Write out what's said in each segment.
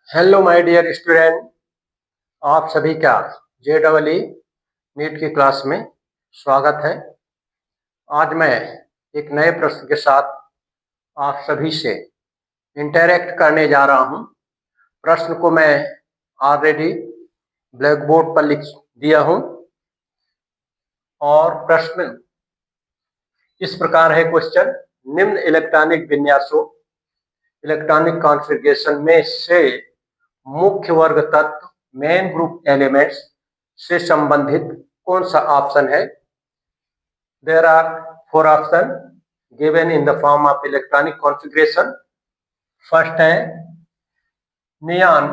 Hello my dear student, आप सभी का JEE नीट की क्लास में स्वागत है। आज मैं एक नए प्रश्न के साथ आप सभी से इंटरैक्ट करने जा रहा हूं। प्रश्न को मैं ऑलरेडी ब्लैक बोर्ड पर लिख दिया हूं और प्रश्न इस प्रकार है। क्वेश्चन: निम्न इलेक्ट्रॉनिक विन्यासों इलेक्ट्रॉनिक कॉन्फ़िगरेशन में से मुख्य वर्ग तत्व मेन ग्रुप एलिमेंट्स से संबंधित कौन सा ऑप्शन है? There are 4 option given in the form of electronic configuration. First है नियॉन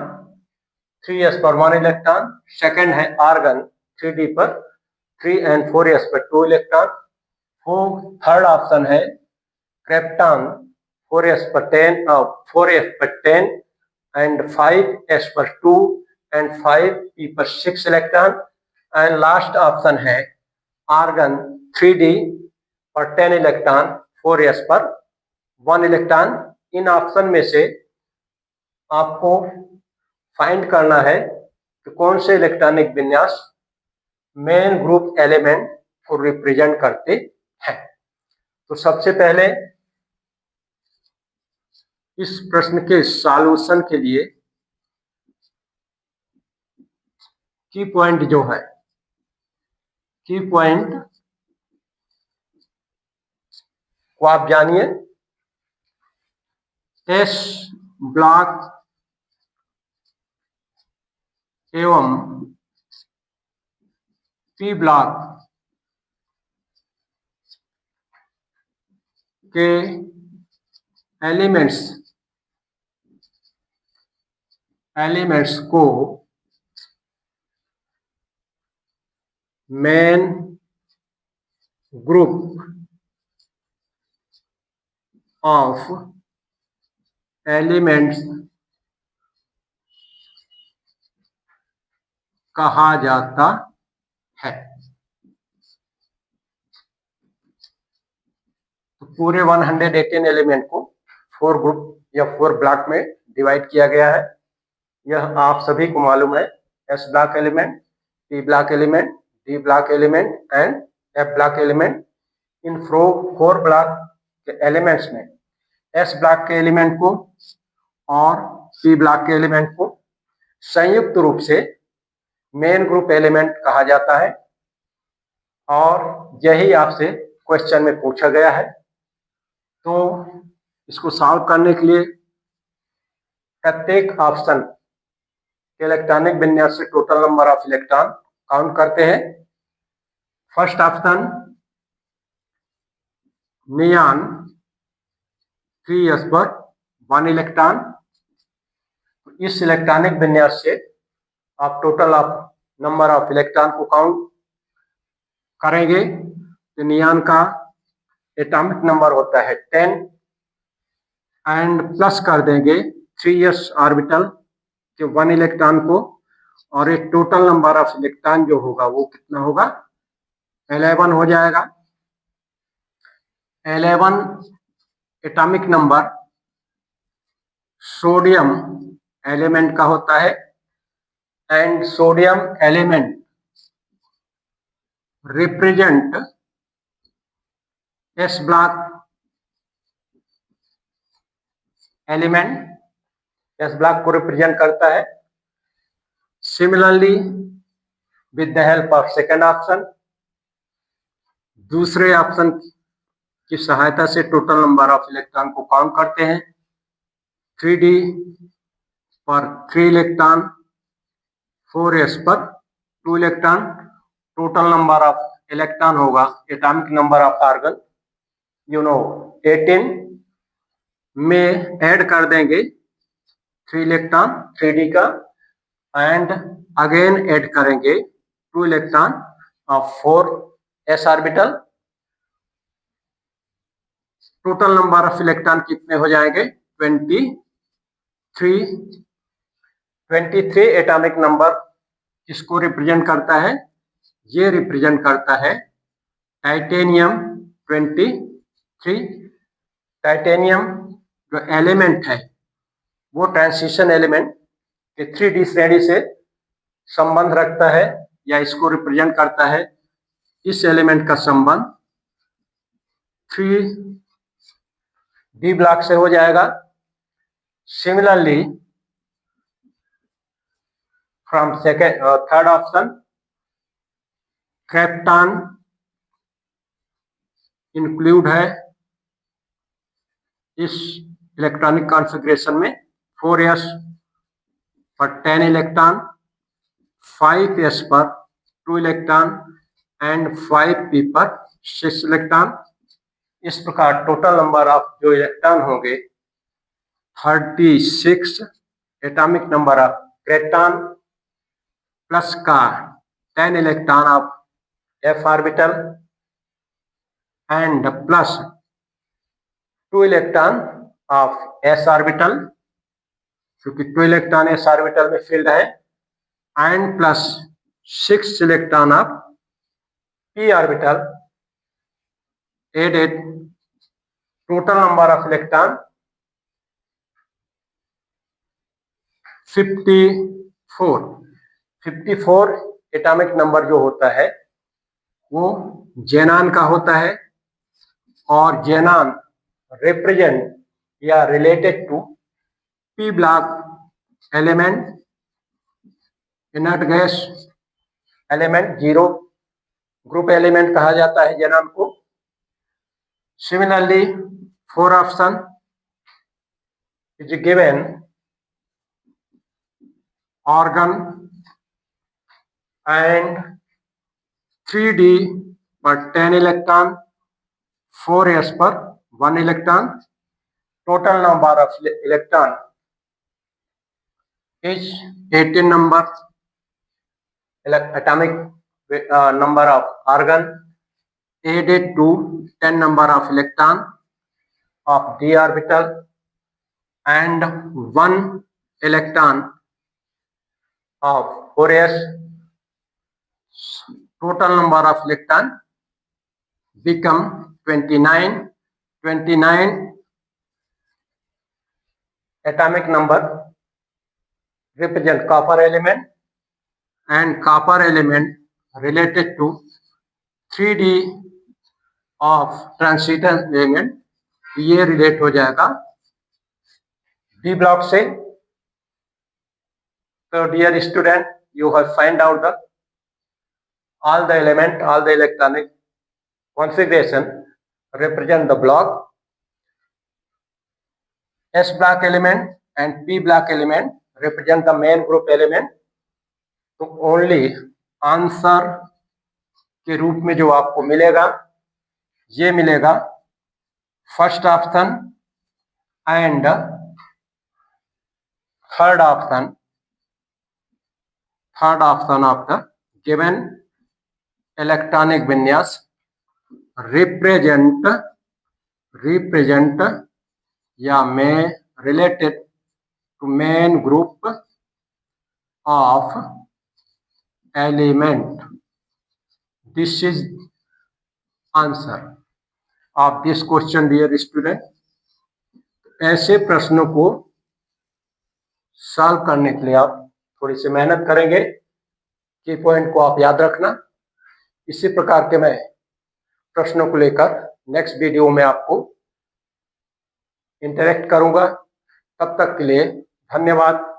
3s पर 1 इलेक्ट्रॉन। सेकंड है आर्गन 3d पर 3 and 4s पर 2 इलेक्ट्रॉन। थर्ड ऑप्शन है क्रिप्टॉन 4s पर 10 और 4f पर 10 and 5s पर 2 and 5p पर 6 इलेक्ट्रॉन। एंड लास्ट ऑप्शन है आर्गन 3d पर 10 इलेक्ट्रॉन 4s पर 1 इलेक्ट्रॉन। इन ऑप्शन में से आपको फाइंड करना है कि कौन से इलेक्ट्रॉनिक विन्यास मेन ग्रुप एलिमेंट को रिप्रेजेंट करते हैं। तो सबसे पहले इस प्रश्न के सॉल्यूशन के लिए की पॉइंट जो है, की पॉइंट को आप जानिए। एस ब्लॉक एवं पी ब्लॉक के एलिमेंट्स को मेन ग्रुप ऑफ एलिमेंट्स कहा जाता है। तो पूरे 118 एलिमेंट को 4 ग्रुप या 4 ब्लॉक में डिवाइड किया गया है। यह आप सभी को मालूम है। S block element, P block element, D block element and F block element. In 4 block के एलिमेंट्स में एस ब्लॉक के एलिमेंट को और पी ब्लॉक के एलिमेंट को संयुक्त रूप से मेन ग्रुप एलिमेंट कहा जाता है और यही आपसे क्वेश्चन में पूछा गया है। तो इसको सॉल्व करने के लिए प्रत्येक ऑप्शन के इलेक्ट्रॉनिक विन्यास से total number of electron count करते हैं। फर्स्ट ऑप्शन नियॉन 3s पर 1 इलेक्ट्रॉन। इस इलेक्ट्रॉनिक विन्यास से आप total of number of electron को काउंट करेंगे तो नियॉन का एटॉमिक नंबर होता है 10 एंड प्लस कर देंगे 3s ऑर्बिटल के 1 इलेक्ट्रॉन को और एक टोटल नंबर ऑफ इलेक्ट्रॉन जो होगा वो कितना होगा? 11 हो जाएगा। 11 एटॉमिक नंबर सोडियम एलिमेंट का होता है and sodium element represent S block element, S block को रिप्रेजेंट करता है। Similarly with the help of second option, दूसरे ऑप्शन की सहायता से टोटल नंबर ऑफ इलेक्ट्रॉन को काउंट करते हैं। 3d पर 3 इलेक्ट्रॉन, 4s पर 2 electron. Total number of electron होगा एटॉमिक नंबर ऑफ आर्गन 18 में ऐड कर देंगे 3 इलेक्ट्रॉन 3d का एंड अगेन ऐड करेंगे 2 electron of 4s orbital. Total number of electron कितने हो जाएंगे? 23 एटॉमिक नंबर किसको रिप्रेजेंट करता है? ये रिप्रेजेंट करता है टाइटेनियम 23। टाइटेनियम जो एलिमेंट है वो ट्रांजिशन एलिमेंट कि 3D श्रेणी से संबंध रखता है या इसको रिप्रेजेंट करता है। इस एलिमेंट का संबंध 3D ब्लॉक से हो जाएगा। Similarly from third option, krypton include है इस इलेक्ट्रॉनिक कॉन्फ़िगरेशन में। 4s पर 10 इलेक्ट्रॉन, 5s पर 2 इलेक्ट्रॉन एंड 5p पर 6 इलेक्ट्रॉन। इस प्रकार टोटल नंबर ऑफ जो इलेक्ट्रॉन होंगे 36 atomic number of krypton plus का 10 electron of f orbital and plus 2 electron of s orbital, क्योंकि 2 इलेक्ट्रॉन s ऑर्बिटल में फील्ड है, and plus 6 electron of p orbital added. Total number of electron 54 atomic number जो होता है वो xenon का होता है, और जेनान रिप्रेजेंट या related to p block element, inert gas element, zero group element कहा जाता है जेनान को। Similarly 4 option is given organ and 3D पर 10 इलेक्ट्रॉन, 4s पर 1 electron. Total number of electron is 18 number atomic number of argon added to 10 number of electron of d orbital and 1 electron of 4s. Total number of electron become 29 atomic number represent copper element, and copper element related to 3D of transition element, ये relate हो जाएगा D block से। तो dear student, you have find out the all the electronic configuration represent the block. S block element and P block element represent the main group element. तो only answer के रूप में जो आपको मिलेगा ये मिलेगा first option and third option of the given electronic विन्यास रिप्रेजेंट या में related to main group of element. This is answer of this question dear student. ऐसे प्रश्नों को सॉल्व करने के लिए आप थोड़ी सी मेहनत करेंगे, की पॉइंट को आप याद रखना। इसी प्रकार के मैं प्रश्नों को लेकर नेक्स्ट वीडियो में आपको इंटरेक्ट करूंगा। तब तक के लिए धन्यवाद।